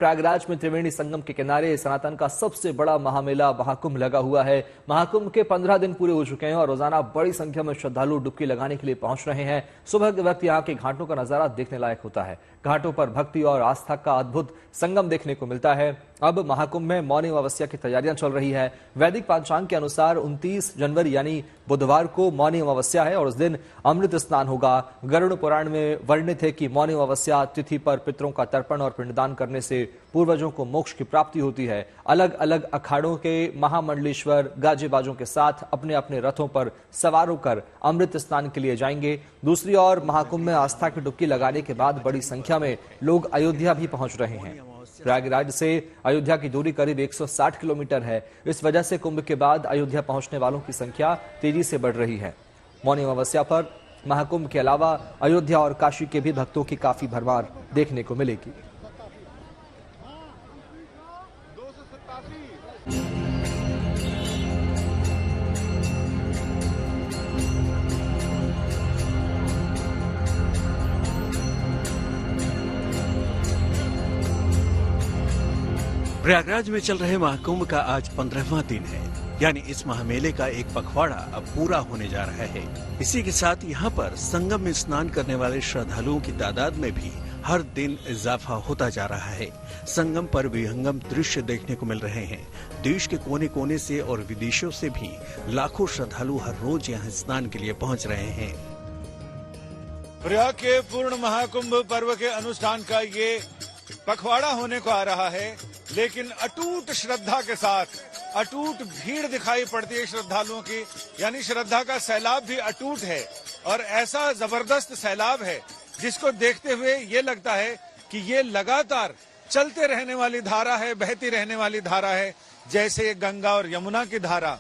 प्रयागराज में त्रिवेणी संगम के किनारे सनातन का सबसे बड़ा महामेला महाकुंभ लगा हुआ है। महाकुंभ के 15 दिन पूरे हो चुके हैं और रोजाना बड़ी संख्या में श्रद्धालु डुबकी लगाने के लिए पहुंच रहे हैं। सुबह के वक्त यहाँ के घाटों का नजारा देखने लायक होता है। घाटों पर भक्ति और आस्था का अद्भुत संगम देखने को मिलता है। अब महाकुंभ में मौनी अमावस्या की तैयारियां चल रही है। वैदिक पांचांग के अनुसार 29 जनवरी यानी बुधवार को मौनी अमावस्या है और उस दिन अमृत स्नान होगा। गरुड़ पुराण में वर्णित है कि मौनी अमावस्या तिथि पर पितरों का तर्पण और पिंडदान करने से पूर्वजों को मोक्ष की प्राप्ति होती है। अलग अलग अखाड़ों के महामंडलेश्वर गाजे बाजों के साथ अपने अपने रथों पर सवार होकर अमृत स्नान के लिए जाएंगे। दूसरी ओर महाकुंभ में आस्था की डुबकी लगाने के बाद बड़ी संख्या में लोग अयोध्या भी पहुंच रहे हैं। प्रयागराज से अयोध्या की दूरी करीब 160 किलोमीटर है। इस वजह से कुंभ के बाद अयोध्या पहुंचने वालों की संख्या तेजी से बढ़ रही है। मौनी अमावस्या पर महाकुंभ के अलावा अयोध्या और काशी के भी भक्तों की काफी भरमार देखने को मिलेगी। प्रयागराज में चल रहे महाकुंभ का आज 15वां दिन है, यानी इस महामेले का एक पखवाड़ा अब पूरा होने जा रहा है। इसी के साथ यहाँ पर संगम में स्नान करने वाले श्रद्धालुओं की तादाद में भी हर दिन इजाफा होता जा रहा है। संगम पर विहंगम दृश्य देखने को मिल रहे हैं। देश के कोने कोने से और विदेशों से भी लाखों श्रद्धालु हर रोज यहाँ स्नान के लिए पहुँच रहे हैं। प्रयाग के पूर्ण महाकुंभ पर्व के अनुष्ठान का ये पखवाड़ा होने को आ रहा है, लेकिन अटूट श्रद्धा के साथ अटूट भीड़ दिखाई पड़ती है श्रद्धालुओं की, यानी श्रद्धा का सैलाब भी अटूट है और ऐसा जबरदस्त सैलाब है जिसको देखते हुए ये लगता है कि ये लगातार चलते रहने वाली धारा है, बहती रहने वाली धारा है, जैसे गंगा और यमुना की धारा।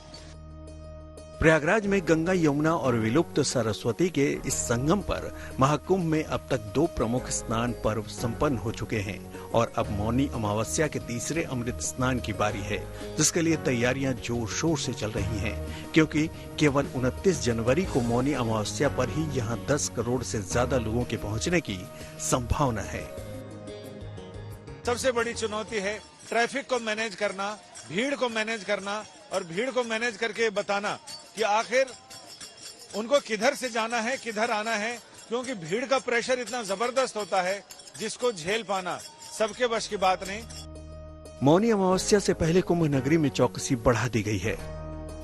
प्रयागराज में गंगा, यमुना और विलुप्त सरस्वती के इस संगम पर महाकुंभ में अब तक 2 प्रमुख स्नान पर्व संपन्न हो चुके हैं और अब मौनी अमावस्या के तीसरे अमृत स्नान की बारी है, जिसके लिए तैयारियां जोर शोर से चल रही हैं, क्योंकि केवल 29 जनवरी को मौनी अमावस्या पर ही यहां 10 करोड़ से ज्यादा लोगों के पहुंचने की संभावना है। सबसे बड़ी चुनौती है ट्रैफिक को मैनेज करना, भीड़ को मैनेज करना और भीड़ को मैनेज करके बताना कि आखिर उनको किधर से जाना है, किधर आना है, क्योंकि भीड़ का प्रेशर इतना जबरदस्त होता है जिसको झेल पाना सबके बस की बात नहीं। मौनी अमावस्या से पहले कुंभ नगरी में चौकसी बढ़ा दी गई है।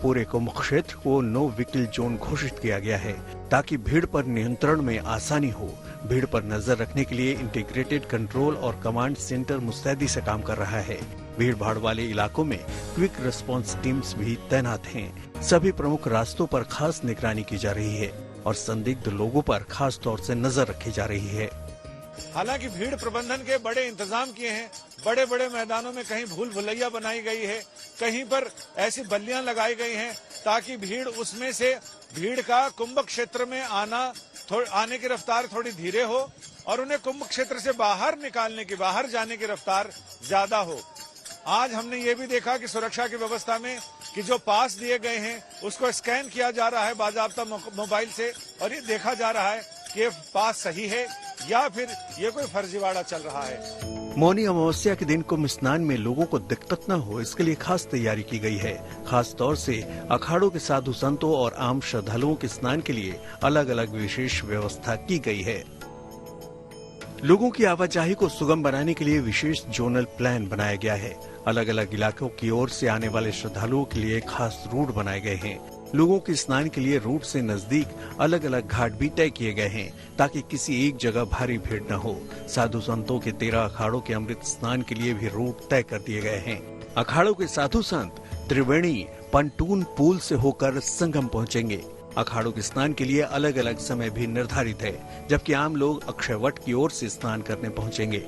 पूरे कुंभ क्षेत्र को नो व्हीकल जोन घोषित किया गया है ताकि भीड़ पर नियंत्रण में आसानी हो। भीड़ पर नजर रखने के लिए इंटीग्रेटेड कंट्रोल और कमांड सेंटर मुस्तैदी से काम कर रहा है। भीड़ भाड़ वाले इलाकों में क्विक रिस्पांस टीम्स भी तैनात हैं। सभी प्रमुख रास्तों पर खास निगरानी की जा रही है और संदिग्ध लोगों पर खास तौर से नजर रखी जा रही है। हालांकि भीड़ प्रबंधन के बड़े इंतजाम किए हैं। बड़े बड़े मैदानों में कहीं भूल भुलैया बनाई गई है, कहीं पर ऐसी बल्लियां लगाई गई हैं ताकि भीड़ उसमें से भीड़ का कुंभ क्षेत्र में आने की रफ्तार थोड़ी धीरे हो और उन्हें कुंभ क्षेत्र से बाहर निकालने की, बाहर जाने की रफ्तार ज्यादा हो। आज हमने ये भी देखा कि सुरक्षा की व्यवस्था में कि जो पास दिए गए हैं उसको स्कैन किया जा रहा है बाजाब्ता मोबाइल से और ये देखा जा रहा है कि ये पास सही है या फिर ये कोई फर्जीवाड़ा चल रहा है। मौनी अमावस्या के दिन कुंभ स्नान में लोगों को दिक्कत न हो, इसके लिए खास तैयारी की गई है। खास तौर से अखाड़ों के साधु संतों और आम श्रद्धालुओं के स्नान के लिए अलग अलग विशेष व्यवस्था की गई है। लोगों की आवाजाही को सुगम बनाने के लिए विशेष जोनल प्लान बनाया गया है। अलग अलग इलाकों की ओर से आने वाले श्रद्धालुओं के लिए खास रूट बनाए गए हैं। लोगों के स्नान के लिए रूट से नजदीक अलग अलग घाट भी तय किए गए हैं ताकि किसी एक जगह भारी भीड़ न हो। साधु संतों के 13 अखाड़ों के अमृत स्नान के लिए भी रूट तय कर दिए गए हैं। अखाड़ों के साधु संत त्रिवेणी पंटून पुल से होकर संगम पहुंचेंगे। अखाड़ों के स्नान के लिए अलग अलग समय भी निर्धारित है, जबकि आम लोग अक्षयवट की ओर से स्नान करने पहुंचेंगे।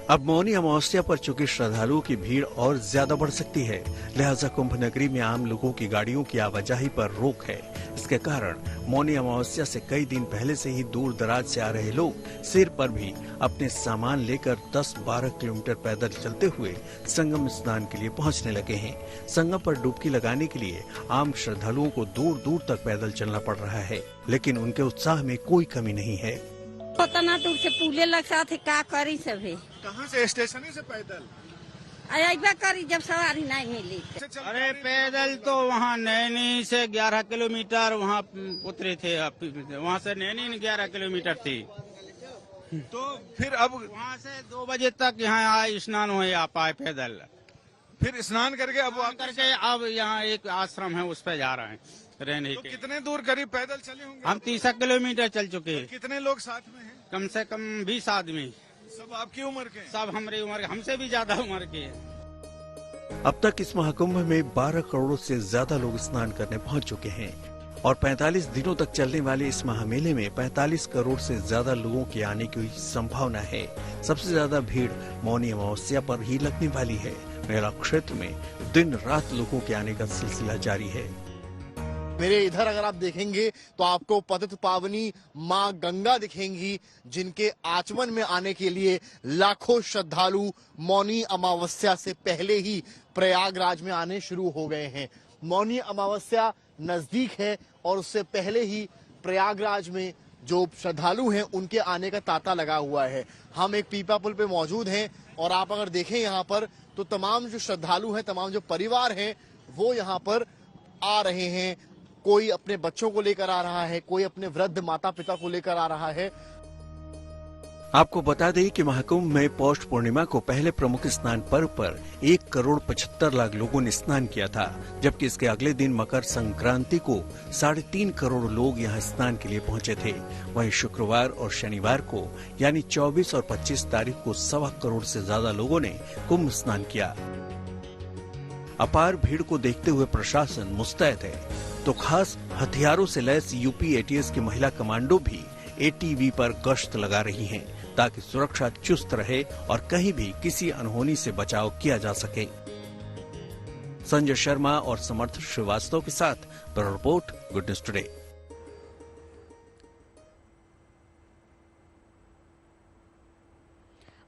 अब मौनी अमावस्या पर चूंकि श्रद्धालुओं की भीड़ और ज्यादा बढ़ सकती है, लिहाजा कुंभ नगरी में आम लोगों की गाड़ियों की आवाजाही पर रोक है। इसके कारण मौनी अमावस्या से कई दिन पहले से ही दूर दराज से आ रहे लोग सिर पर भी अपने सामान लेकर 10-12 किलोमीटर पैदल चलते हुए संगम स्नान के लिए पहुंचने लगे हैं। संगम पर डुबकी लगाने के लिए आम श्रद्धालुओं को दूर दूर तक पैदल चलना पड़ रहा है, लेकिन उनके उत्साह में कोई कमी नहीं है। उतना दूर से पूले लग थे, का करी सभी। कहाँ से? स्टेशन ही से पैदल? अयबा करी जब सवारी नहीं मिली। अरे पैदल तो वहाँ नैनी से 11 किलोमीटर वहाँ उतरे थे, वहाँ से नैनी 11 किलोमीटर थी। तो फिर अब वहाँ से 2 बजे तक यहाँ आए, स्नान हुए, आ पाए पैदल। फिर स्नान करके अब अब यहाँ एक आश्रम है, उस पर जा रहे हैं रहने तो के। कितने दूर करीब पैदल चले होंगे? हम 30 किलोमीटर चल चुके हैं। कितने लोग साथ में हैं? कम से कम 20 आदमी। सब आपकी उम्र के? सब हमारी उम्र, हमसे भी ज्यादा उम्र के हैं। अब तक इस महाकुंभ में 12 करोड़ से ज्यादा लोग स्नान करने पहुंच चुके हैं और 45 दिनों तक चलने वाले इस महामेले में 45 करोड़ से ज्यादा लोगों के आने की संभावना है। सबसे ज्यादा भीड़ मौनी अमावस्या पर ही लगने वाली है। मेला क्षेत्र में दिन रात लोगों के आने का सिलसिला जारी है। मेरे इधर अगर आप देखेंगे तो आपको पतित पावनी मां गंगा दिखेंगी, जिनके आचमन में आने के लिए लाखों श्रद्धालु मौनी अमावस्या से पहले ही प्रयागराज में आने शुरू हो गए हैं। मौनी अमावस्या नजदीक है और उससे पहले ही प्रयागराज में जो श्रद्धालु हैं उनके आने का तांता लगा हुआ है। हम एक पीपा पुल पे मौजूद हैं और आप अगर देखें यहाँ पर तो तमाम जो श्रद्धालु हैं, तमाम जो परिवार हैं, वो यहाँ पर आ रहे हैं। कोई अपने बच्चों को लेकर आ रहा है, कोई अपने वृद्ध माता पिता को लेकर आ रहा है। आपको बता दें कि महाकुंभ में पौष पूर्णिमा को पहले प्रमुख स्नान पर्व पर 1 करोड़ 75 लाख लोगों ने स्नान किया था, जबकि इसके अगले दिन मकर संक्रांति को 3.5 करोड़ लोग यहां स्नान के लिए पहुंचे थे। वहीं शुक्रवार और शनिवार को यानी 24 और 25 तारीख को 1.25 करोड़ से ज्यादा लोगों ने कुंभ स्नान किया। अपार भीड़ को देखते हुए प्रशासन मुस्तैद है, तो खास हथियारों से लैस यूपी एटीएस की महिला कमांडो भी एटीवी पर गश्त लगा रही हैं, ताकि सुरक्षा चुस्त रहे और कहीं भी किसी अनहोनी से बचाव किया जा सके। संजय शर्मा और समर्थ श्रीवास्तव के साथ bureau report, good news today.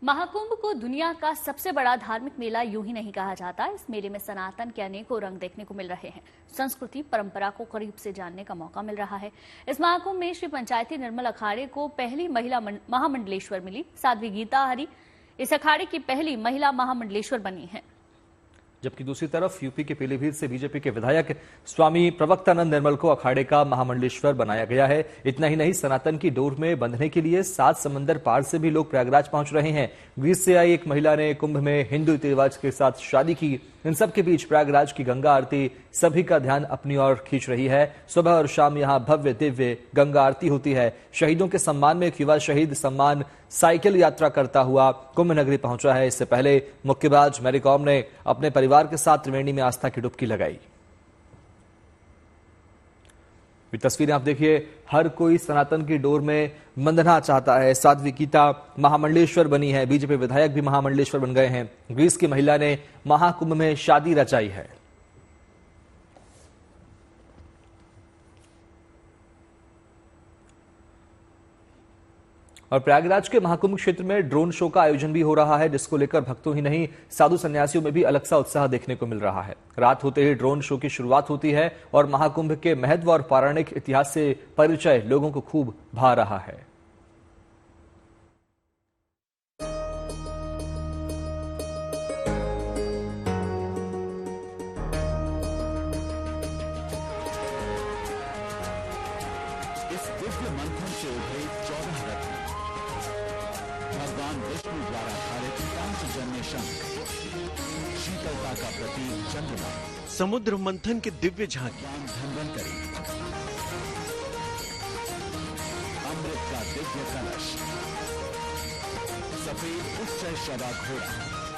Mahakumbh को दुनिया का सबसे बड़ा धार्मिक मेला यूं ही नहीं कहा जाता। इस मेले में सनातन के अनेकों रंग देखने को मिल रहे हैं। संस्कृति परंपरा को करीब से जानने का मौका मिल रहा है। इस महाकुंभ में श्री पंचायती निर्मल अखाड़े को पहली महिला महामंडलेश्वर मिली। साध्वी गीता हरि इस अखाड़े की पहली महिला महामंडलेश्वर बनी है। जबकि दूसरी तरफ यूपी के पीलीभीत से बीजेपी के विधायक स्वामी प्रवक्तानंद निर्मल को अखाड़े का महामंडलेश्वर बनाया गया है। इतना ही नहीं, सनातन की डोर में बंधने के लिए 7 समंदर पार से भी लोग प्रयागराज पहुंच रहे हैं। ग्रीस से आई एक महिला ने कुंभ में हिंदू रीति रिवाज के साथ शादी की। इन सब के बीच प्रयागराज की गंगा आरती सभी का ध्यान अपनी ओर खींच रही है। सुबह और शाम यहां भव्य दिव्य गंगा आरती होती है। शहीदों के सम्मान में एक युवा शहीद सम्मान साइकिल यात्रा करता हुआ कुंभ नगरी पहुंचा है। इससे पहले मुक्केबाज मैरी कॉम ने अपने परिवार के साथ त्रिवेणी में आस्था की डुबकी लगाई। ये तस्वीरें आप देखिए, हर कोई सनातन की डोर में बंधना चाहता है। साध्वी गीता महामंडलेश्वर बनी है। बीजेपी विधायक भी महामंडलेश्वर बन गए हैं। ग्रीस की महिला ने महाकुंभ में शादी रचाई है। और प्रयागराज के महाकुंभ क्षेत्र में ड्रोन शो का आयोजन भी हो रहा है, जिसको लेकर भक्तों ही नहीं साधु सन्यासियों में भी अलग सा उत्साह देखने को मिल रहा है। रात होते ही ड्रोन शो की शुरुआत होती है और महाकुंभ के महत्व और पौराणिक इतिहास से परिचय लोगों को खूब भा रहा है। इस दिव्य मंथन से उभरे 14 रत्न, भगवान विष्णु द्वारा धारित पांचजन्य शंख, शीतलता का प्रतीक चंद्रमा, समुद्र मंथन के दिव्य झांकी, धन्वंतरी, अमृत का दिव्य कलश, सफेद उच्चय शवा घोड़ा,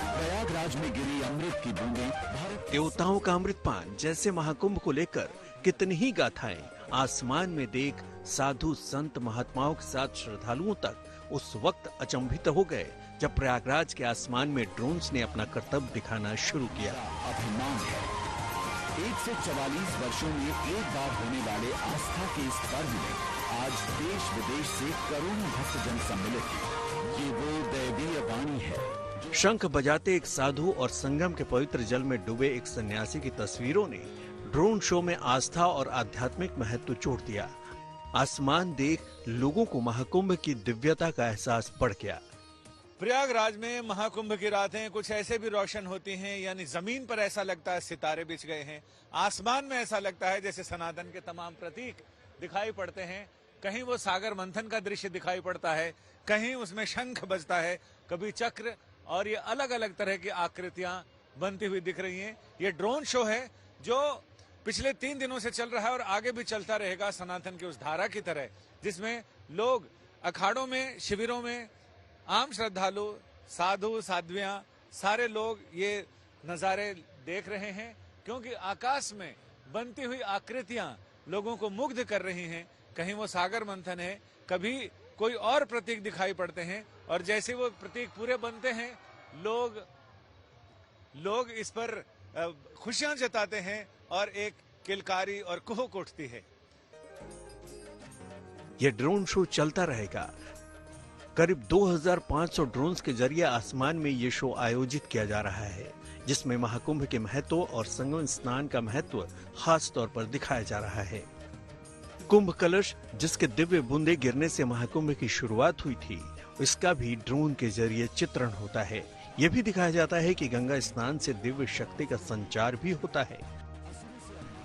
प्रयागराज में गिरी अमृत की बूंदें, भारत देवताओं का अमृतपान जैसे महाकुंभ को लेकर कितनी ही गाथाएं आसमान में देख साधु संत महात्माओं के साथ श्रद्धालुओं तक उस वक्त अचंभित हो गए जब प्रयागराज के आसमान में ड्रोन्स ने अपना कर्तव्य दिखाना शुरू किया। अभिमान है 144 वर्षों में एक बार होने वाले आस्था के इस पर्व में आज देश विदेश से करोड़ों भक्तजन सम्मिलित हैं। ये वो दैवीय वाणी है। शंख बजाते एक साधु और संगम के पवित्र जल में डूबे एक सन्यासी की तस्वीरों ने ड्रोन शो में आस्था और आध्यात्मिक महत्व जोड़ दिया। आसमान देख लोगों को महाकुंभ की दिव्यता का एहसास बढ़ गया। प्रयागराज में महाकुंभ की रातें कुछ ऐसे भी रोशन होती हैं, यानी जमीन पर ऐसा लगता है सितारे बिछ गए हैं, आसमान में ऐसा लगता है जैसे सनातन के तमाम प्रतीक दिखाई पड़ते हैं। कहीं वो सागर मंथन का दृश्य दिखाई पड़ता है, कहीं उसमें शंख बजता है, कभी चक्र, और ये अलग अलग तरह की आकृतियां बनती हुई दिख रही हैं। ये ड्रोन शो है जो पिछले 3 दिनों से चल रहा है और आगे भी चलता रहेगा, सनातन की उस धारा की तरह, जिसमें लोग अखाड़ों में, शिविरों में, आम श्रद्धालु, साधु साध्वियां, सारे लोग ये नजारे देख रहे हैं, क्योंकि आकाश में बनती हुई आकृतियां लोगों को मुग्ध कर रही हैं। कहीं वो सागर मंथन है, कभी कोई और प्रतीक दिखाई पड़ते हैं, और जैसे वो प्रतीक पूरे बनते हैं, लोग इस पर खुशियां जताते हैं और एक किलकारी और कुहुक उठती है। यह ड्रोन शो चलता रहेगा। करीब 2500 ड्रोन्स के जरिए आसमान में ये शो आयोजित किया जा रहा है, जिसमें महाकुंभ के महत्व और संगम स्नान का महत्व खास तौर पर दिखाया जा रहा है। कुंभ कलश, जिसके दिव्य बूंदे गिरने से महाकुंभ की शुरुआत हुई थी, इसका भी ड्रोन के जरिए चित्रण होता है। यह भी दिखाया जाता है कि गंगा स्नान से दिव्य शक्ति का संचार भी होता है।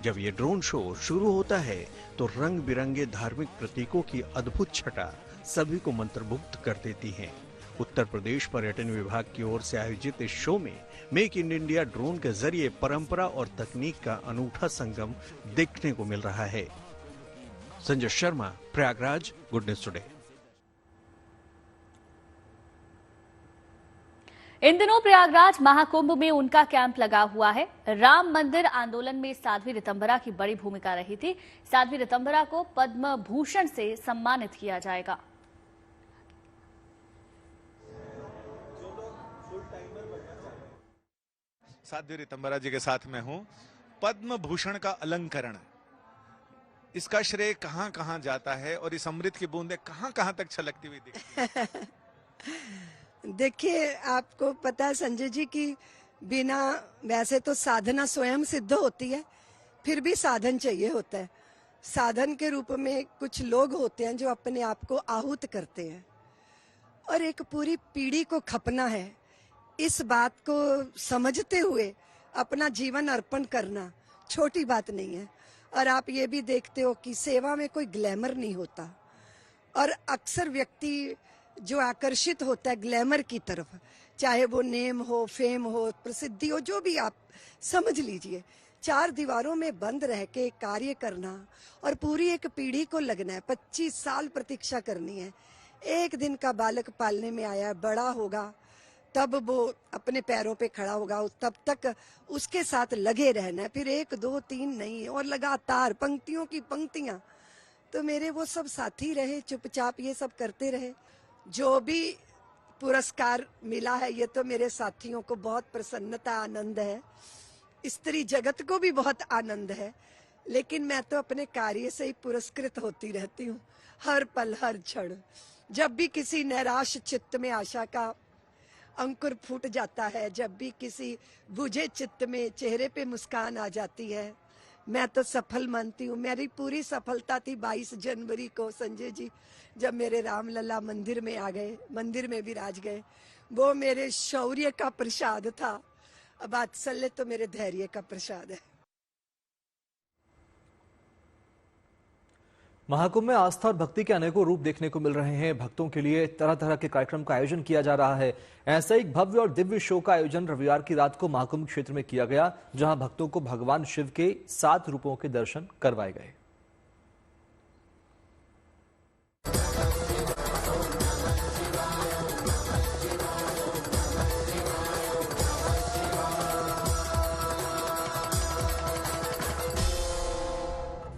जब ये ड्रोन शो शुरू होता है तो रंग बिरंगे धार्मिक प्रतीकों की अद्भुत छटा सभी को मंत्रमुग्ध कर देती है। उत्तर प्रदेश पर्यटन विभाग की ओर से आयोजित इस शो में मेक इन इंडिया ड्रोन के जरिए परंपरा और तकनीक का अनूठा संगम देखने को मिल रहा है। Sanjay Sharma, Prayagraj, good news today. इन दिनों प्रयागराज महाकुंभ में उनका कैंप लगा हुआ है। राम मंदिर आंदोलन में साध्वी ऋतंभरा की बड़ी भूमिका रही थी। साध्वी ऋतंभरा को पद्म भूषण से सम्मानित किया जाएगा। साध्वी ऋतंभरा जी के साथ मैं हूं। पद्म भूषण का अलंकरण, इसका श्रेय कहां कहां जाता है और इस अमृत की बूंदें कहां कहां तक छलकती हुई दिखती है? देखिए, आपको पता है संजय जी की बिना, वैसे तो साधना स्वयं सिद्ध होती है, फिर भी साधन चाहिए होता है। साधन के रूप में कुछ लोग होते हैं जो अपने आप को आहूत करते हैं, और एक पूरी पीढ़ी को खपना है। इस बात को समझते हुए अपना जीवन अर्पण करना छोटी बात नहीं है। और आप ये भी देखते हो कि सेवा में कोई ग्लैमर नहीं होता, और अक्सर व्यक्ति जो आकर्षित होता है ग्लैमर की तरफ, चाहे वो नेम हो, फेम हो, प्रसिद्धि हो, जो भी आप समझ लीजिए, 4 दीवारों में बंद रह के कार्य करना और पूरी एक पीढ़ी को लगना है, 25 साल प्रतीक्षा करनी है। एक दिन का बालक पालने में आया, बड़ा होगा तब वो अपने पैरों पे खड़ा होगा, तब तक उसके साथ लगे रहना है, फिर 1 2 3 नहीं, और लगातार पंक्तियों की पंक्तियां। तो मेरे वो सब साथी रहे, चुपचाप ये सब करते रहे। जो भी पुरस्कार मिला है, ये तो मेरे साथियों को बहुत प्रसन्नता, आनंद है, स्त्री जगत को भी बहुत आनंद है, लेकिन मैं तो अपने कार्य से ही पुरस्कृत होती रहती हूँ, हर पल हर क्षण। जब भी किसी नैराश चित्त में आशा का अंकुर फूट जाता है, जब भी किसी बुझे चित्त में चेहरे पे मुस्कान आ जाती है, मैं तो सफल मानती हूँ। मेरी पूरी सफलता थी 22 जनवरी को संजय जी, जब मेरे रामलला मंदिर में आ गए, मंदिर में विराज गए। वो मेरे शौर्य का प्रसाद था, अब वात्सल्य तो मेरे धैर्य का प्रसाद है। महाकुंभ में आस्था और भक्ति के अनेकों रूप देखने को मिल रहे हैं। भक्तों के लिए तरह तरह के कार्यक्रम का आयोजन किया जा रहा है। ऐसा एक भव्य और दिव्य शो का आयोजन रविवार की रात को महाकुंभ क्षेत्र में किया गया, जहां भक्तों को भगवान शिव के 7 रूपों के दर्शन करवाए गए।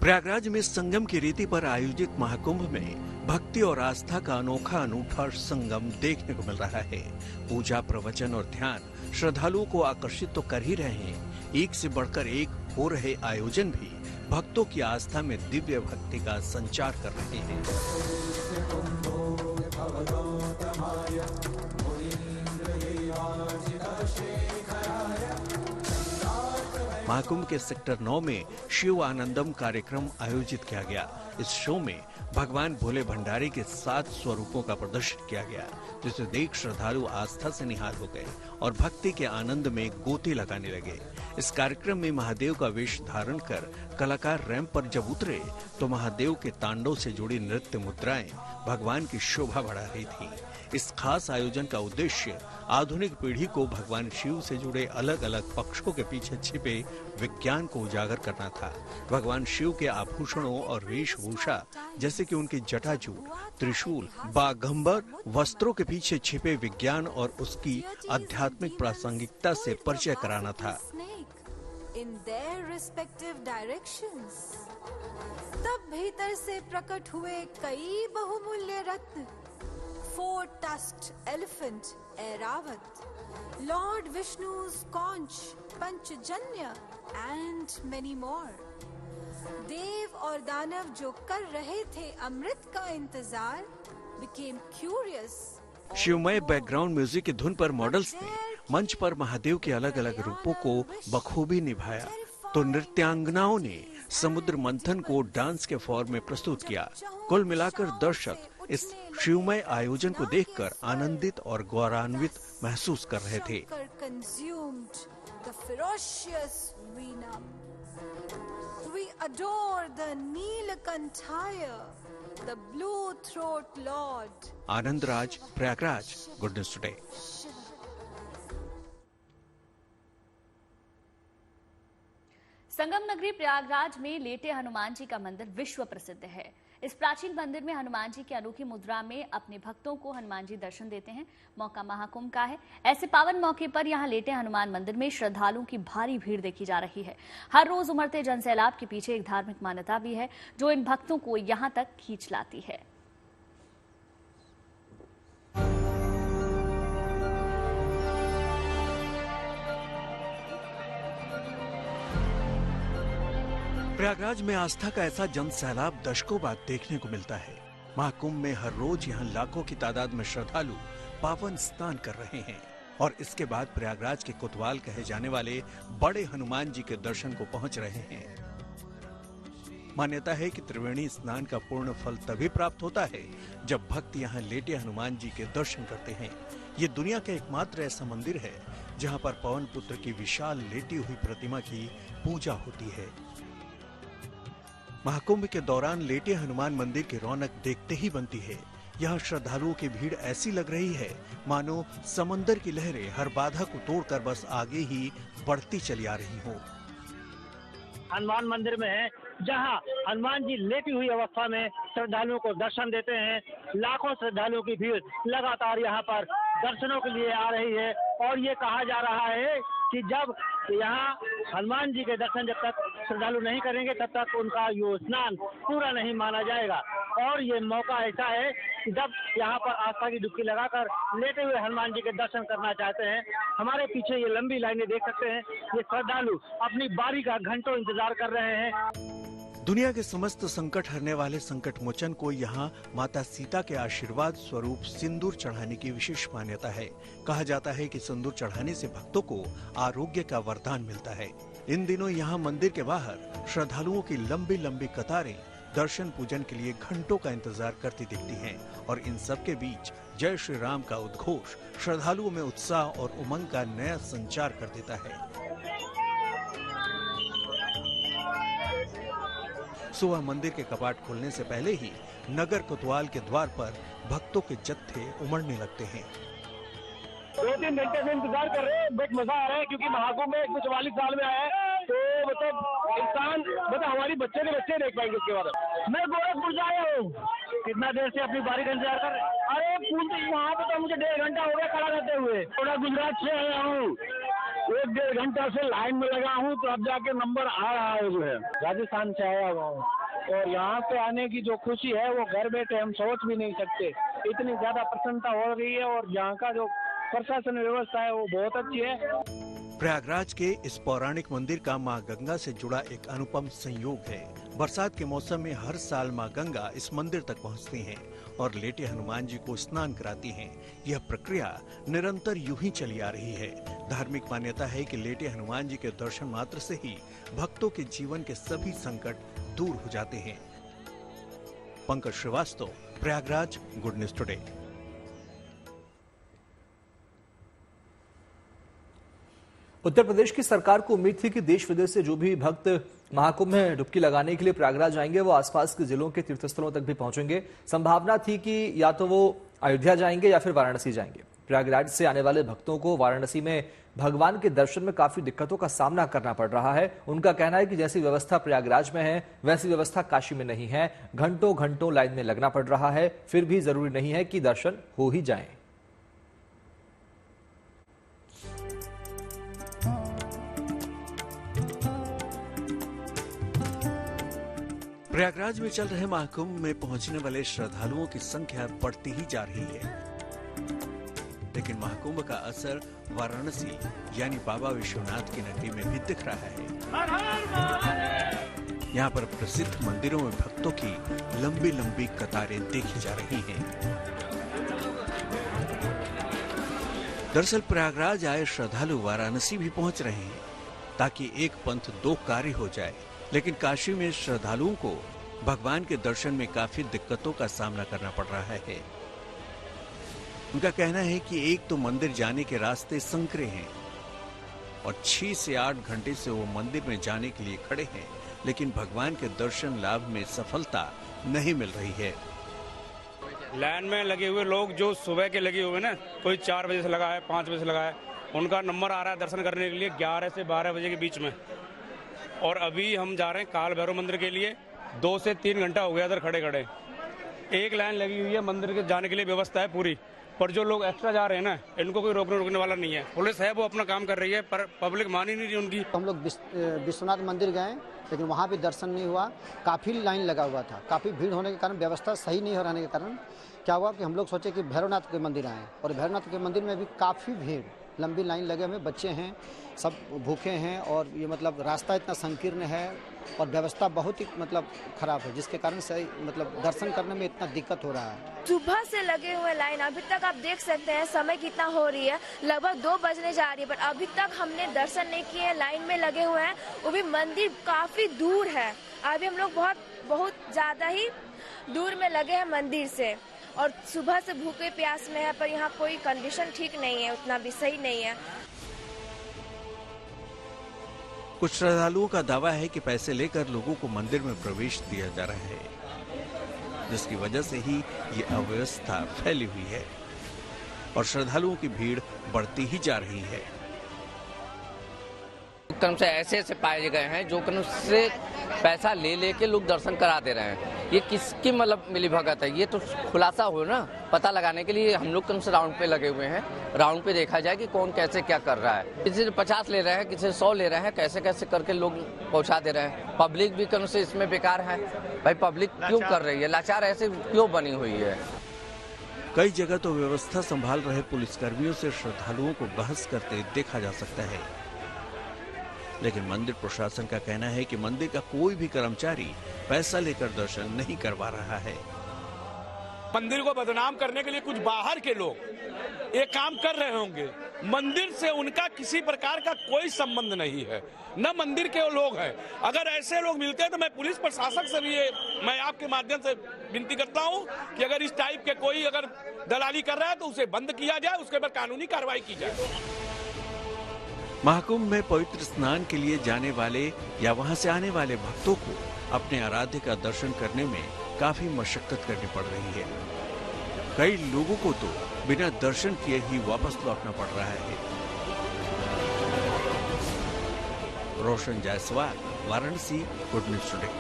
प्रयागराज में संगम की रीति पर आयोजित महाकुंभ में भक्ति और आस्था का अनूठा संगम देखने को मिल रहा है। पूजा, प्रवचन और ध्यान श्रद्धालुओं को आकर्षित तो कर ही रहे हैं, एक से बढ़कर एक हो रहे आयोजन भी भक्तों की आस्था में दिव्य भक्ति का संचार कर रहे हैं। महाकुंभ के सेक्टर 9 में शिव आनंदम कार्यक्रम आयोजित किया गया। इस शो में भगवान भोले भंडारी के 7 स्वरूपों का प्रदर्शन किया गया, जिसे देख श्रद्धालु आस्था से निहाल हो गए और भक्ति के आनंद में गोते लगाने लगे। इस कार्यक्रम में महादेव का वेश धारण कर कलाकार रैंप पर जब उतरे तो महादेव के तांडव से जुड़ी नृत्य मुद्राएं भगवान की शोभा बढ़ा रही थी। इस खास आयोजन का उद्देश्य आधुनिक पीढ़ी को भगवान शिव से जुड़े अलग अलग पक्षों के पीछे छिपे विज्ञान को उजागर करना था। भगवान शिव के आभूषणों और वेशभूषा जैसे कि उनकी जटाजूट, त्रिशूल, बाघंबर वस्त्रों के पीछे छिपे विज्ञान और उसकी आध्यात्मिक प्रासंगिकता से परिचय कराना था। In their respective directions. तब भीतर से प्रकट हुए कई बहुमूल्य रत्न, 4 tusked elephant Airavat, Lord Vishnu's conch Panchajanya and many more. देव और दानव जो कर रहे थे अमृत का इंतजार became curious. शिवमय बैकग्राउंड म्यूजिक की धुन पर मॉडल्स ने मंच पर महादेव के अलग अलग रूपों को बखूबी निभाया, तो नृत्यांगनाओं ने समुद्र मंथन को डांस के फॉर्म में प्रस्तुत किया। कुल मिलाकर दर्शक इस शिवमय आयोजन को देखकर आनंदित और गौरवान्वित महसूस कर रहे थे। We adore the Neelakantaya, the blue throat lord. Anand Raj, Prayagraj, good news today. Sangam नगरी प्रयागराज में लेटे हनुमान जी का मंदिर विश्व प्रसिद्ध है। इस प्राचीन मंदिर में हनुमान जी की अनोखी मुद्रा में अपने भक्तों को हनुमान जी दर्शन देते हैं। मौका महाकुंभ का है। ऐसे पावन मौके पर यहां लेटे हनुमान मंदिर में श्रद्धालुओं की भारी भीड़ देखी जा रही है। हर रोज उमड़ते जनसैलाब के पीछे एक धार्मिक मान्यता भी है जो इन भक्तों को यहां तक खींच लाती है। प्रयागराज में आस्था का ऐसा जन सैलाब दशकों बाद देखने को मिलता है। महाकुंभ में हर रोज यहाँ लाखों की तादाद में श्रद्धालु पावन स्नान कर रहे हैं और इसके बाद प्रयागराज के कोतवाल कहे जाने वाले बड़े हनुमान जी के दर्शन को पहुंच रहे हैं। मान्यता है कि त्रिवेणी स्नान का पूर्ण फल तभी प्राप्त होता है जब भक्त यहाँ लेटे हनुमान जी के दर्शन करते हैं। ये दुनिया का एकमात्र ऐसा मंदिर है जहाँ पर पवन पुत्र की विशाल लेटी हुई प्रतिमा की पूजा होती है। महाकुंभ के दौरान लेटे हनुमान मंदिर की रौनक देखते ही बनती है। यहाँ श्रद्धालुओं की भीड़ ऐसी लग रही है मानो समंदर की लहरें हर बाधा को तोड़कर बस आगे ही बढ़ती चली आ रही हो। हनुमान मंदिर में है जहाँ हनुमान जी लेटी हुई अवस्था में श्रद्धालुओं को दर्शन देते हैं। लाखों श्रद्धालुओं की भीड़ लगातार यहाँ पर दर्शनों के लिए आ रही है और ये कहा जा रहा है कि जब यहाँ हनुमान जी के दर्शन जब तक श्रद्धालु नहीं करेंगे तब तक उनका यो स्नान पूरा नहीं माना जाएगा। और ये मौका ऐसा है कि जब यहाँ पर आस्था की डुबकी लगाकर लेटे हुए हनुमान जी के दर्शन करना चाहते हैं। हमारे पीछे ये लंबी लाइनें देख सकते हैं। ये श्रद्धालु अपनी बारी का घंटों इंतजार कर रहे हैं। दुनिया के समस्त संकट हरने वाले संकट मोचन को यहाँ माता सीता के आशीर्वाद स्वरूप सिंदूर चढ़ाने की विशेष मान्यता है। कहा जाता है कि सिंदूर चढ़ाने से भक्तों को आरोग्य का वरदान मिलता है। इन दिनों यहाँ मंदिर के बाहर श्रद्धालुओं की लंबी लंबी कतारें दर्शन पूजन के लिए घंटों का इंतजार करती दिखती हैं और इन सब के बीच जय श्री राम का उद्घोष श्रद्धालुओं में उत्साह और उमंग का नया संचार कर देता है। सुबह मंदिर के कपाट खुलने से पहले ही नगर कोतवाल के द्वार पर भक्तों के जत्थे उमड़ने लगते हैं। 2-3 घंटे से इंतजार कर रहे हैं। बहुत मजा आ रहा है क्योंकि महाकुंभ में 144 साल में आया है तो इंसान हमारी बच्चे के बच्चे देख पाएंगे उसके बाद। मैं गोरखपुर से आया हूँ। कितना देर से अपनी बारी का इंतजार कर रहे हैं? अरे पुल वहाँ पे तो मुझे 1.5 घंटा हो गया खड़ा रहते हुए। थोड़ा गुजरात से आया हूँ। 1-1.5 घंटा से लाइन में लगा हूँ तो अब जाके नंबर आ रहा है। जो है राजस्थान से आया हुआ हूँ और यहाँ पे आने की जो खुशी है वो घर बैठे हम सोच भी नहीं सकते। इतनी ज्यादा प्रसन्नता हो रही है और यहाँ का जो प्रशासन व्यवस्था है वो बहुत अच्छी है। प्रयागराज के इस पौराणिक मंदिर का मां गंगा से जुड़ा एक अनुपम संयोग है। बरसात के मौसम में हर साल मां गंगा इस मंदिर तक पहुंचती हैं और लेटे हनुमान जी को स्नान कराती हैं। यह प्रक्रिया निरंतर यूं ही चली आ रही है। धार्मिक मान्यता है कि लेटे हनुमान जी के दर्शन मात्र से ही भक्तों के जीवन के सभी संकट दूर हो जाते हैं। Pankaj Srivastava, Prayagraj, good news today. Uttar Pradesh की सरकार को उम्मीद थी कि देश विदेश से जो भी भक्त महाकुंभ में डुबकी लगाने के लिए प्रयागराज जाएंगे वो आसपास के जिलों के तीर्थस्थलों तक भी पहुंचेंगे। संभावना थी कि या तो वो अयोध्या जाएंगे या फिर वाराणसी जाएंगे। प्रयागराज से आने वाले भक्तों को वाराणसी में भगवान के दर्शन में काफी दिक्कतों का सामना करना पड़ रहा है। उनका कहना है कि जैसी व्यवस्था प्रयागराज में है वैसी व्यवस्था काशी में नहीं है। घंटों घंटों लाइन में लगना पड़ रहा है, फिर भी जरूरी नहीं है कि दर्शन हो ही जाएं। प्रयागराज में चल रहे महाकुंभ में पहुंचने वाले श्रद्धालुओं की संख्या बढ़ती ही जा रही है, लेकिन महाकुंभ का असर वाराणसी यानी बाबा विश्वनाथ की नगरी में भी दिख रहा है। यहाँ पर प्रसिद्ध मंदिरों में भक्तों की लंबी लंबी कतारें देखी जा रही हैं। दरअसल प्रयागराज आए श्रद्धालु वाराणसी भी पहुंच रहे हैं ताकि एक पंथ दो कार्य हो जाए, लेकिन काशी में श्रद्धालुओं को भगवान के दर्शन में काफी दिक्कतों का सामना करना पड़ रहा है। उनका कहना है कि एक तो मंदिर जाने के रास्ते संकरे हैं और 6 से 8 घंटे से वो मंदिर में जाने के लिए खड़े हैं, लेकिन भगवान के दर्शन लाभ में सफलता नहीं मिल रही है। लाइन में लगे हुए लोग जो सुबह के लगे हुए ना, कोई 4 बजे से लगा है, 5 बजे से लगा है, उनका नंबर आ रहा है दर्शन करने के लिए 11 से 12 बजे के बीच में। और अभी हम जा रहे हैं काल भैरव मंदिर के लिए, 2 से 3 घंटा हो गया इधर खड़े खड़े। एक लाइन लगी हुई है, मंदिर के जाने के लिए व्यवस्था है पूरी, पर जो लोग एक्स्ट्रा जा रहे हैं ना, इनको कोई रोकने वाला नहीं है। पुलिस है वो अपना काम कर रही है, पर पब्लिक मान ही नहीं रही उनकी। हम लोग विश्वनाथ मंदिर गए, लेकिन वहाँ भी दर्शन नहीं हुआ। काफ़ी लाइन लगा हुआ था, काफ़ी भीड़ होने के कारण, व्यवस्था सही नहीं हो रहने के कारण क्या हुआ कि हम लोग सोचे कि भैरवनाथ के मंदिर आए, और भैरवनाथ के मंदिर में भी काफ़ी भीड़, लंबी लाइन लगे हुए, बच्चे हैं, सब भूखे हैं, और ये मतलब रास्ता इतना संकीर्ण है और व्यवस्था बहुत ही मतलब खराब है, जिसके कारण से मतलब दर्शन करने में इतना दिक्कत हो रहा है। सुबह से लगे हुए लाइन, अभी तक आप देख सकते हैं समय कितना हो रही है, लगभग 2 बजने जा रही है, पर अभी तक हमने दर्शन नहीं किए। लाइन में लगे हुए हैं, वो भी मंदिर काफी दूर है। अभी हम लोग बहुत ज्यादा ही दूर में लगे हैं मंदिर से, और सुबह से भूखे प्यास में है, पर यहाँ कोई कंडीशन ठीक नहीं है, उतना भी सही नहीं है। कुछ श्रद्धालुओं का दावा है कि पैसे लेकर लोगों को मंदिर में प्रवेश दिया जा रहा है, जिसकी वजह से ही ये अव्यवस्था फैली हुई है और श्रद्धालुओं की भीड़ बढ़ती ही जा रही है। क्रम से ऐसे पाए गए हैं जो क्रम से पैसा ले लेके लोग दर्शन करा दे रहे हैं। ये किसकी मतलब मिली भगत है, ये तो खुलासा हो ना, पता लगाने के लिए हम लोग क्रम से राउंड पे लगे हुए हैं। राउंड पे देखा जाए कि कौन कैसे क्या कर रहा है। किसी से 50 ले रहे हैं, किसी से 100 ले रहे हैं, कैसे कैसे करके लोग पहुंचा दे रहे हैं। पब्लिक भी क्रम से इसमें बेकार है। भाई पब्लिक क्यों कर रही है, लाचार ऐसे क्यों बनी हुई है। कई जगह तो व्यवस्था संभाल रहे पुलिसकर्मियों से श्रद्धालुओं को बहस करते देखा जा सकता है, लेकिन मंदिर प्रशासन का कहना है कि मंदिर का कोई भी कर्मचारी पैसा लेकर दर्शन नहीं करवा रहा है। मंदिर को बदनाम करने के लिए कुछ बाहर के लोग ये काम कर रहे होंगे। मंदिर से उनका किसी प्रकार का कोई संबंध नहीं है, न मंदिर के लोग हैं। अगर ऐसे लोग मिलते हैं तो मैं पुलिस प्रशासक से भी मैं आपके माध्यम से विनती करता हूं कि अगर इस टाइप के कोई अगर दलाली कर रहा है तो उसे बंद किया जाए, उसके ऊपर कानूनी कार्रवाई की जाए। महाकुंभ में पवित्र स्नान के लिए जाने वाले या वहां से आने वाले भक्तों को अपने आराध्य का दर्शन करने में काफी मशक्कत करनी पड़ रही है। कई लोगों को तो बिना दर्शन किए ही वापस लौटना पड़ रहा है। Roshan Jaiswal, Varanasi, good news today.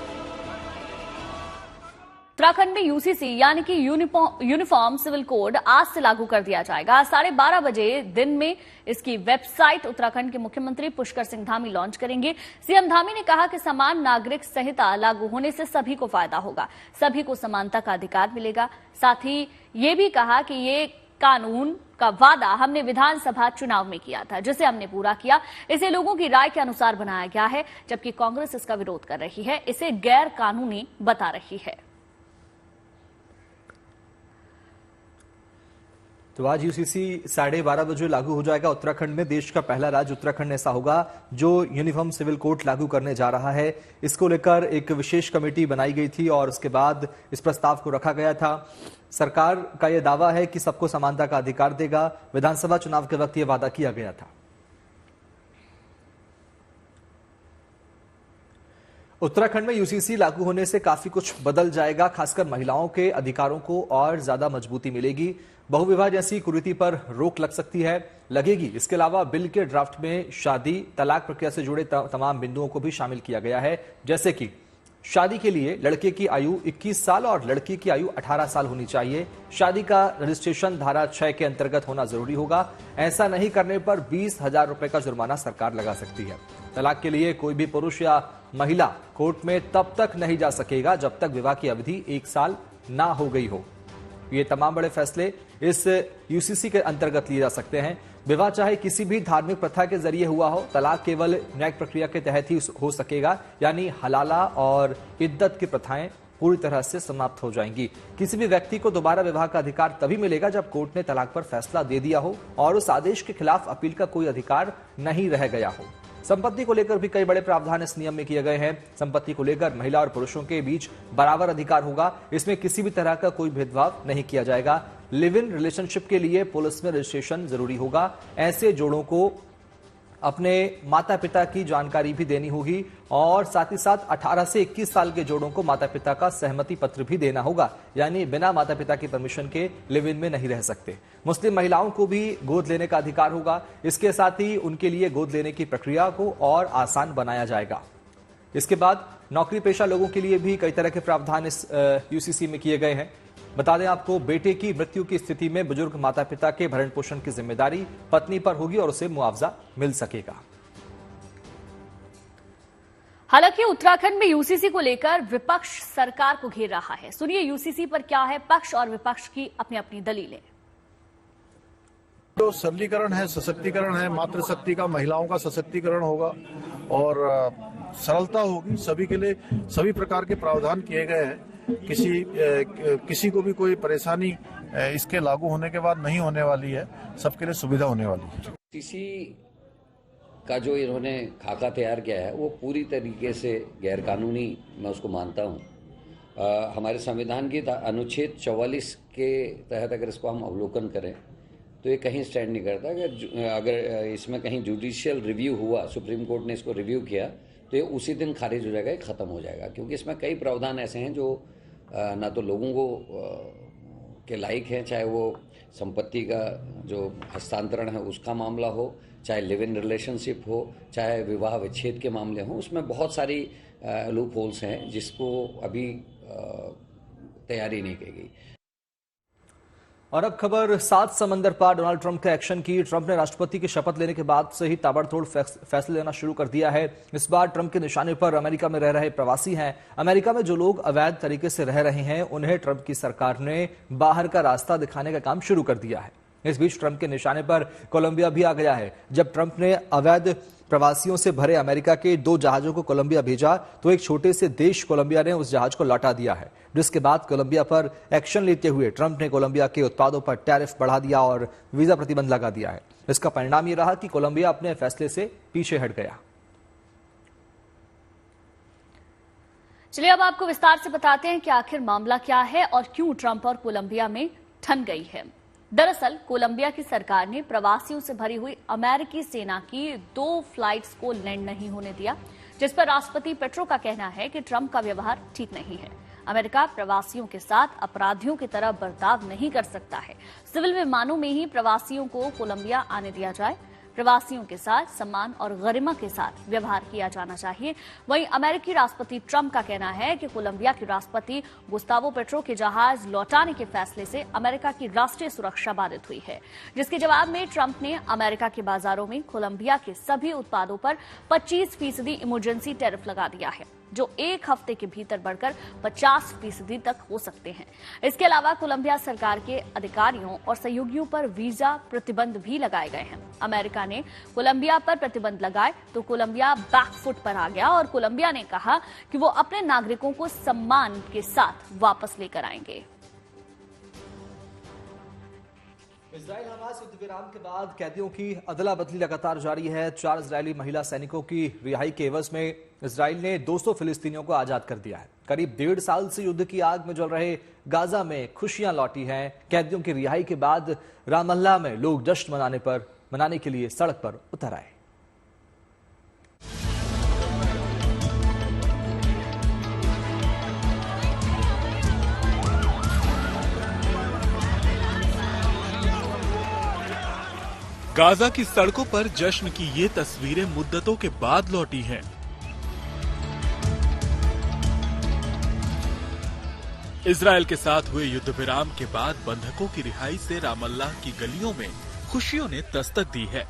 Uttarakhand में यूसीसी यानी कि यूनिफॉर्म सिविल कोड आज से लागू कर दिया जाएगा। आज 12:30 बजे दिन में इसकी वेबसाइट उत्तराखंड के मुख्यमंत्री पुष्कर सिंह धामी लॉन्च करेंगे। सीएम धामी ने कहा कि समान नागरिक संहिता लागू होने से सभी को फायदा होगा, सभी को समानता का अधिकार मिलेगा। साथ ही ये भी कहा कि ये कानून का वादा हमने विधानसभा चुनाव में किया था, जिसे हमने पूरा किया। इसे लोगों की राय के अनुसार बनाया गया है, जबकि कांग्रेस इसका विरोध कर रही है, इसे गैर कानूनी बता रही है। तो आज यूसीसी 12:30 बजे लागू हो जाएगा उत्तराखंड में। देश का पहला राज्य उत्तराखंड ऐसा होगा जो यूनिफॉर्म सिविल कोड लागू करने जा रहा है। इसको लेकर एक विशेष कमेटी बनाई गई थी और उसके बाद इस प्रस्ताव को रखा गया था। सरकार का यह दावा है कि सबको समानता का अधिकार देगा। विधानसभा चुनाव के वक्त यह वादा किया गया था। उत्तराखंड में यूसीसी लागू होने से काफी कुछ बदल जाएगा। खासकर महिलाओं के अधिकारों को और ज्यादा मजबूती मिलेगी। बहुविवाह जैसी कुरीति पर रोक लग सकती है, लगेगी। इसके अलावा बिल के ड्राफ्ट में शादी तलाक प्रक्रिया से जुड़े तमाम बिंदुओं को भी शामिल किया गया है, जैसे कि शादी के लिए लड़के की आयु 21 साल और लड़की की आयु 18 साल होनी चाहिए। शादी का रजिस्ट्रेशन धारा 6 के अंतर्गत होना जरूरी होगा। ऐसा नहीं करने पर 20,000 रुपए का जुर्माना सरकार लगा सकती है। तलाक के लिए कोई भी पुरुष या महिला कोर्ट में तब तक नहीं जा सकेगा जब तक विवाह की अवधि 1 साल ना हो गई हो। ये तमाम बड़े फैसले इस यूसीसी के अंतर्गत लिए जा सकते हैं। विवाह चाहे किसी भी धार्मिक प्रथा के जरिए हुआ हो, तलाक केवल न्यायिक प्रक्रिया के तहत ही हो सकेगा, यानी हलाला और इद्दत की प्रथाएं पूरी तरह से समाप्त हो जाएंगी। किसी भी व्यक्ति को दोबारा विवाह का अधिकार तभी मिलेगा जब कोर्ट ने तलाक पर फैसला दे दिया हो और उस आदेश के खिलाफ अपील का कोई अधिकार नहीं रह गया हो। संपत्ति को लेकर भी कई बड़े प्रावधान इस नियम में किए गए हैं। संपत्ति को लेकर महिला और पुरुषों के बीच बराबर अधिकार होगा। इसमें किसी भी तरह का कोई भेदभाव नहीं किया जाएगा। लिव इन रिलेशनशिप के लिए पुलिस में रजिस्ट्रेशन जरूरी होगा। ऐसे जोड़ों को अपने माता पिता की जानकारी भी देनी होगी और साथ ही साथ 18 से 21 साल के जोड़ों को माता पिता का सहमति पत्र भी देना होगा, यानी बिना माता पिता की परमिशन के लिव इन में नहीं रह सकते। मुस्लिम महिलाओं को भी गोद लेने का अधिकार होगा। इसके साथ ही उनके लिए गोद लेने की प्रक्रिया को और आसान बनाया जाएगा। इसके बाद नौकरी पेशा लोगों के लिए भी कई तरह के प्रावधान इस यूसीसी में किए गए हैं। बता दें आपको, बेटे की मृत्यु की स्थिति में बुजुर्ग माता पिता के भरण पोषण की जिम्मेदारी पत्नी पर होगी और उसे मुआवजा मिल सकेगा। हालांकि उत्तराखंड में यूसीसी को लेकर विपक्ष सरकार को घेर रहा है। सुनिए यूसीसी पर क्या है पक्ष और विपक्ष की अपनी अपनी दलीलें। जो सरलीकरण है, सशक्तिकरण है, मातृशक्ति का, महिलाओं का सशक्तिकरण होगा और सरलता होगी सभी के लिए। सभी प्रकार के प्रावधान किए गए हैं। किसी को भी कोई परेशानी इसके लागू होने के बाद नहीं होने वाली है। सबके लिए सुविधा होने वाली है। यूसीसी का जो इन्होंने खाका तैयार किया है वो पूरी तरीके से गैरकानूनी मैं उसको मानता हूँ। हमारे संविधान की अनुच्छेद 44 के तहत अगर इसको हम अवलोकन करें तो ये कहीं स्टैंड नहीं करता। अगर इसमें कहीं जुडिशियल रिव्यू हुआ, सुप्रीम कोर्ट ने इसको रिव्यू किया तो ये उसी दिन खारिज हो जाएगा, खत्म हो जाएगा। क्योंकि इसमें कई प्रावधान ऐसे हैं जो ना तो लोगों को के लायक हैं, चाहे वो संपत्ति का जो हस्तांतरण है उसका मामला हो, चाहे लिव इन रिलेशनशिप हो, चाहे विवाह विच्छेद के मामले हों। उसमें बहुत सारी लूप होल्स हैं जिसको अभी तैयारी नहीं की गई। और अब खबर 7 समंदर पार डोनाल्ड ट्रंप के एक्शन की। ट्रंप ने राष्ट्रपति की शपथ लेने के बाद से ही ताबड़तोड़ फैसले लेना शुरू कर दिया है। इस बार ट्रंप के निशाने पर अमेरिका में रह रहे प्रवासी हैं। अमेरिका में जो लोग अवैध तरीके से रह रहे हैं उन्हें ट्रंप की सरकार ने बाहर का रास्ता दिखाने का काम शुरू कर दिया है। इस बीच ट्रंप के निशाने पर कोलंबिया भी आ गया है। जब ट्रंप ने अवैध प्रवासियों से भरे अमेरिका के 2 जहाजों को कोलंबिया भेजा तो एक छोटे से देश कोलंबिया ने उस जहाज को लौटा दिया है, जिसके बाद कोलंबिया पर एक्शन लेते हुए ट्रंप ने कोलंबिया के उत्पादों पर टैरिफ बढ़ा दिया और वीजा प्रतिबंध लगा दिया है। इसका परिणाम यह रहा कि कोलंबिया अपने फैसले से पीछे हट गया। चलिए अब आपको विस्तार से बताते हैं कि आखिर मामला क्या है और क्यों ट्रंप और कोलंबिया में ठन गई है। दरअसल कोलंबिया की सरकार ने प्रवासियों से भरी हुई अमेरिकी सेना की 2 फ्लाइट्स को लैंड नहीं होने दिया, जिस पर राष्ट्रपति पेट्रो का कहना है कि ट्रंप का व्यवहार ठीक नहीं है। अमेरिका प्रवासियों के साथ अपराधियों की तरह बर्ताव नहीं कर सकता है। सिविल विमानों में ही प्रवासियों को कोलंबिया आने दिया जाए। प्रवासियों के साथ सम्मान और गरिमा के साथ व्यवहार किया जाना चाहिए। वहीं अमेरिकी राष्ट्रपति ट्रंप का कहना है कि कोलंबिया के राष्ट्रपति गुस्तावो पेट्रो के जहाज लौटाने के फैसले से अमेरिका की राष्ट्रीय सुरक्षा बाधित हुई है, जिसके जवाब में ट्रंप ने अमेरिका के बाजारों में कोलंबिया के सभी उत्पादों पर 25% इमरजेंसी टैरिफ लगा दिया है, जो 1 हफ्ते के भीतर बढ़कर 50% तक हो सकते हैं। इसके अलावा कोलंबिया सरकार के अधिकारियों और सहयोगियों पर वीजा प्रतिबंध भी लगाए गए हैं। अमेरिका ने कोलंबिया पर प्रतिबंध लगाए तो कोलंबिया बैकफुट पर आ गया और कोलंबिया ने कहा कि वो अपने नागरिकों को सम्मान के साथ वापस लेकर आएंगे। इजराइल हमास युद्ध विराम के बाद कैदियों की अदला बदली लगातार जारी है। 4 इजरायली महिला सैनिकों की रिहाई के एवज में इजराइल ने 200 फिलिस्तीनियों को आजाद कर दिया है। करीब 1.5 साल से युद्ध की आग में जल रहे गाजा में खुशियां लौटी हैं। कैदियों की रिहाई के बाद रामल्ला में लोग जश्न मनाने के लिए सड़क पर उतर आए। गाजा की सड़कों पर जश्न की ये तस्वीरें मुद्दतों के बाद लौटी हैं। इजराइल के साथ हुए युद्ध विराम के बाद बंधकों की रिहाई से रामल्लाह की गलियों में खुशियों ने दस्तक दी है।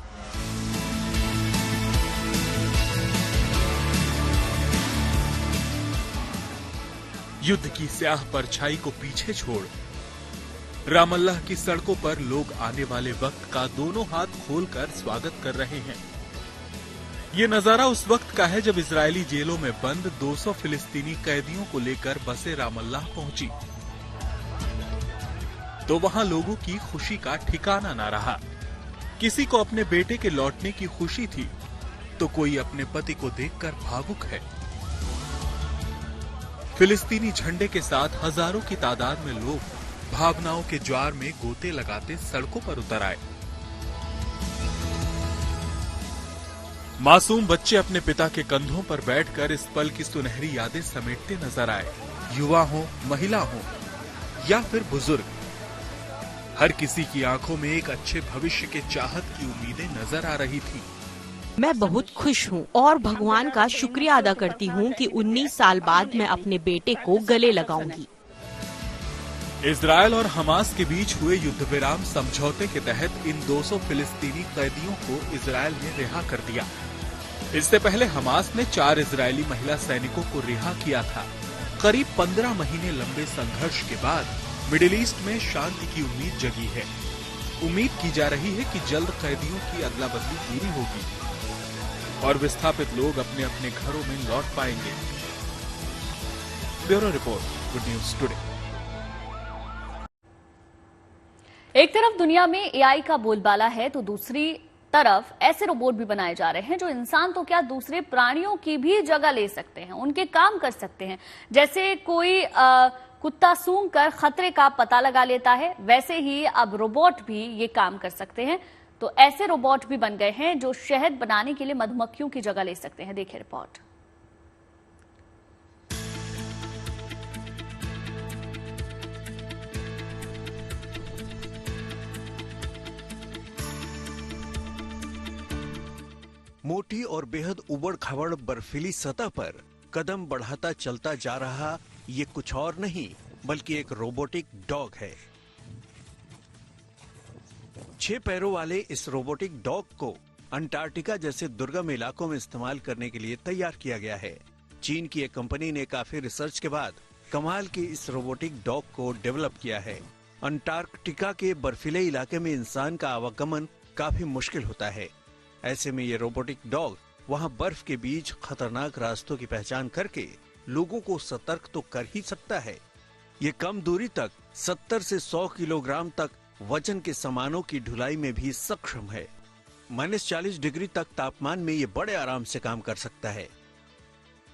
युद्ध की स्याह परछाई को पीछे छोड़ रामल्लाह की सड़कों पर लोग आने वाले वक्त का दोनों हाथ खोलकर स्वागत कर रहे हैं। ये नजारा उस वक्त का है जब इजरायली जेलों में बंद 200 फिलिस्तीनी कैदियों को लेकर बसें रामल्लाह पहुंची, तो वहां लोगों की खुशी का ठिकाना न रहा। किसी को अपने बेटे के लौटने की खुशी थी, तो कोई अपने पति को देखकर भावुक है। फिलिस्तीनी झंडे के साथ हजारों की तादाद में लोग भावनाओं के ज्वार में गोते लगाते सड़कों पर उतर आए। मासूम बच्चे अपने पिता के कंधों पर बैठकर इस पल की सुनहरी यादें समेटते नजर आए। युवा हो, महिला हो या फिर बुजुर्ग, हर किसी की आंखों में एक अच्छे भविष्य के चाहत की उम्मीदें नजर आ रही थी। मैं बहुत खुश हूँ और भगवान का शुक्रिया अदा करती हूँ कि 19 साल बाद मैं अपने बेटे को गले लगाऊंगी। इजराइल और हमास के बीच हुए युद्ध विराम समझौते के तहत इन 200 फिलिस्तीनी कैदियों को इजराइल ने रिहा कर दिया। इससे पहले हमास ने 4 इजरायली महिला सैनिकों को रिहा किया था। करीब 15 महीने लंबे संघर्ष के बाद मिडिल ईस्ट में शांति की उम्मीद जगी है। उम्मीद की जा रही है कि जल्द कैदियों की अदला बदली पूरी होगी और विस्थापित लोग अपने अपने घरों में लौट पाएंगे। Bureau report, good news today. एक तरफ दुनिया में एआई का बोलबाला है, तो दूसरी तरफ ऐसे रोबोट भी बनाए जा रहे हैं जो इंसान तो क्या दूसरे प्राणियों की भी जगह ले सकते हैं, उनके काम कर सकते हैं। जैसे कोई कुत्ता सूंघ कर खतरे का पता लगा लेता है, वैसे ही अब रोबोट भी ये काम कर सकते हैं। तो ऐसे रोबोट भी बन गए हैं जो शहद बनाने के लिए मधुमक्खियों की जगह ले सकते हैं। देखिए रिपोर्ट। मोटी और बेहद उबड़-खाबड़ बर्फीली सतह पर कदम बढ़ाता चलता जा रहा ये कुछ और नहीं बल्कि एक रोबोटिक डॉग है। 6 पैरों वाले इस रोबोटिक डॉग को अंटार्कटिका जैसे दुर्गम इलाकों में इस्तेमाल करने के लिए तैयार किया गया है। चीन की एक कंपनी ने काफी रिसर्च के बाद कमाल के इस रोबोटिक डॉग को डेवलप किया है। अंटार्कटिका के बर्फीले इलाके में इंसान का आवागमन काफी मुश्किल होता है। ऐसे में ये रोबोटिक डॉग वहां बर्फ के बीच खतरनाक रास्तों की पहचान करके लोगों को सतर्क तो कर ही सकता है। ये कम दूरी तक 70 से 100 किलोग्राम तक वजन के सामानों की ढुलाई में भी सक्षम है। -40 डिग्री तक तापमान में ये बड़े आराम से काम कर सकता है।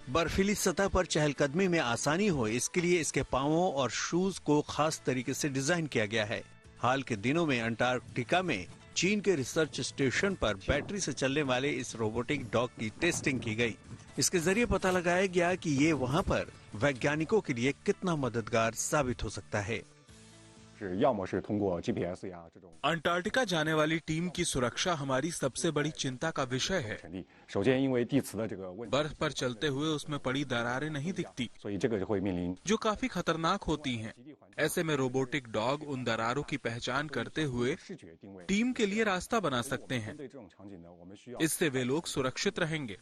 बर्फीली सतह पर चहलकदमी में आसानी हो, इसके लिए इसके पांवों और शूज को खास तरीके से डिजाइन किया गया है। हाल के दिनों में अंटार्कटिका में चीन के रिसर्च स्टेशन पर बैटरी से चलने वाले इस रोबोटिक डॉग की टेस्टिंग की गई। इसके जरिए पता लगाया गया कि ये वहां पर वैज्ञानिकों के लिए कितना मददगार साबित हो सकता है। अंटार्कटिका जाने वाली टीम की सुरक्षा हमारी सबसे बड़ी चिंता का विषय है। बर्फ पर चलते हुए उसमें पड़ी दरारें नहीं दिखती, जो काफी खतरनाक होती हैं। ऐसे में रोबोटिक डॉग उन दरारों की पहचान करते हुए टीम के लिए रास्ता बना सकते हैं। इससे वे लोग सुरक्षित रहेंगे।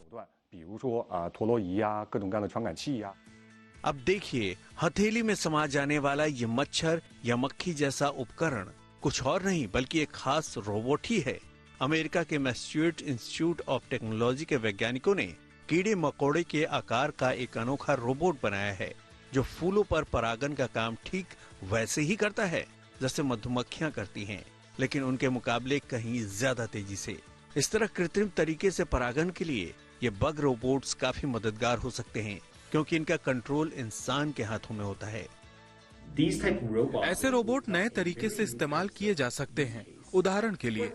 अब देखिए, हथेली में समा जाने वाला ये मच्छर या मक्खी जैसा उपकरण कुछ और नहीं बल्कि एक खास रोबोट ही है। अमेरिका के मैसेच्यूसेट्स इंस्टीट्यूट ऑफ टेक्नोलॉजी के वैज्ञानिकों ने कीड़े मकोड़े के आकार का एक अनोखा रोबोट बनाया है, जो फूलों पर परागन का काम ठीक वैसे ही करता है जैसे मधुमक्खियां करती हैं। लेकिन उनके मुकाबले कहीं ज्यादा तेजी से। इस तरह कृत्रिम तरीके से परागन के लिए ये बग रोबोट्स काफी मददगार हो सकते हैं, क्योंकि इनका कंट्रोल इंसान के हाथों में होता है। ऐसे रोबोट नए तरीके से इस्तेमाल किए जा सकते हैं। उदाहरण के लिए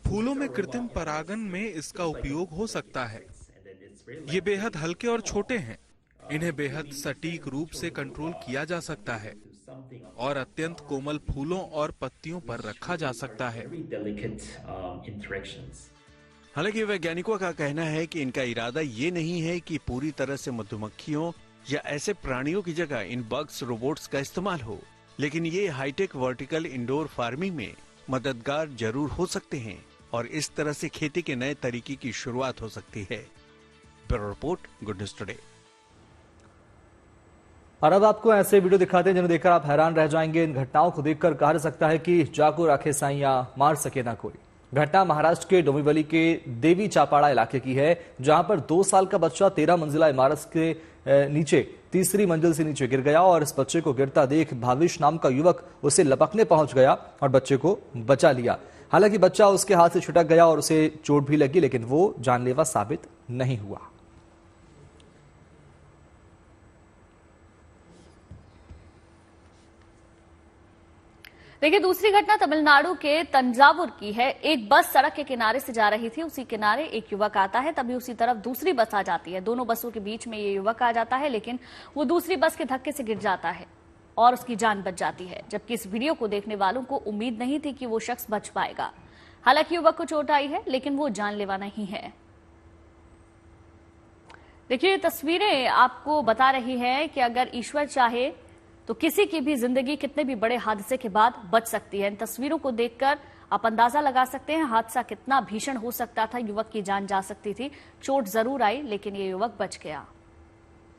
फूलों में कृत्रिम परागन में इसका उपयोग हो सकता है। ये बेहद हल्के और छोटे हैं। इन्हें बेहद सटीक रूप से कंट्रोल किया जा सकता है और अत्यंत कोमल फूलों और पत्तियों पर रखा जा सकता है। हालांकि वैज्ञानिकों का कहना है कि इनका इरादा ये नहीं है कि पूरी तरह से मधुमक्खियों या ऐसे प्राणियों की जगह इन बग्स रोबोट्स का इस्तेमाल हो, लेकिन ये हाईटेक वर्टिकल इंडोर फार्मिंग में मददगार जरूर हो सकते हैं और इस तरह से खेती के नए तरीके की शुरुआत हो सकती है। Bureau report, good news today. और अब आपको ऐसे वीडियो दिखाते हैं जिन्हें देखकर आप हैरान रह जाएंगे। इन घटनाओं को देखकर कहा जा सकता है कि जाको राखे साइया मार सके ना कोई। घटना महाराष्ट्र के डोंबिवली के देवी चापाड़ा इलाके की है, जहां पर 2 साल का बच्चा 13 मंजिला इमारत के नीचे तीसरी मंजिल से नीचे गिर गया और इस बच्चे को गिरता देख भाविश नाम का युवक उसे लपकने पहुंच गया और बच्चे को बचा लिया। हालांकि बच्चा उसके हाथ से छिटक गया और उसे चोट भी लगी, लेकिन वो जानलेवा साबित नहीं हुआ। देखिए, दूसरी घटना तमिलनाडु के तंजावुर की है। एक बस सड़क के किनारे से जा रही थी, उसी किनारे एक युवक आता है, तभी उसी तरफ दूसरी बस आ जाती है। दोनों बसों के बीच में ये युवक आ जाता है, लेकिन वो दूसरी बस के धक्के से गिर जाता है और उसकी जान बच जाती है। जबकि इस वीडियो को देखने वालों को उम्मीद नहीं थी कि वो शख्स बच पाएगा। हालांकि युवक को चोट आई है, लेकिन वो जानलेवा नहीं है। देखिए, तस्वीरें आपको बता रही है कि अगर ईश्वर चाहे तो किसी की भी जिंदगी कितने भी बड़े हादसे के बाद बच सकती है। इन तस्वीरों को देखकर आप अंदाजा लगा सकते हैं हादसा कितना भीषण हो सकता था। युवक की जान जा सकती थी। चोट जरूर आई, लेकिन ये युवक बच गया।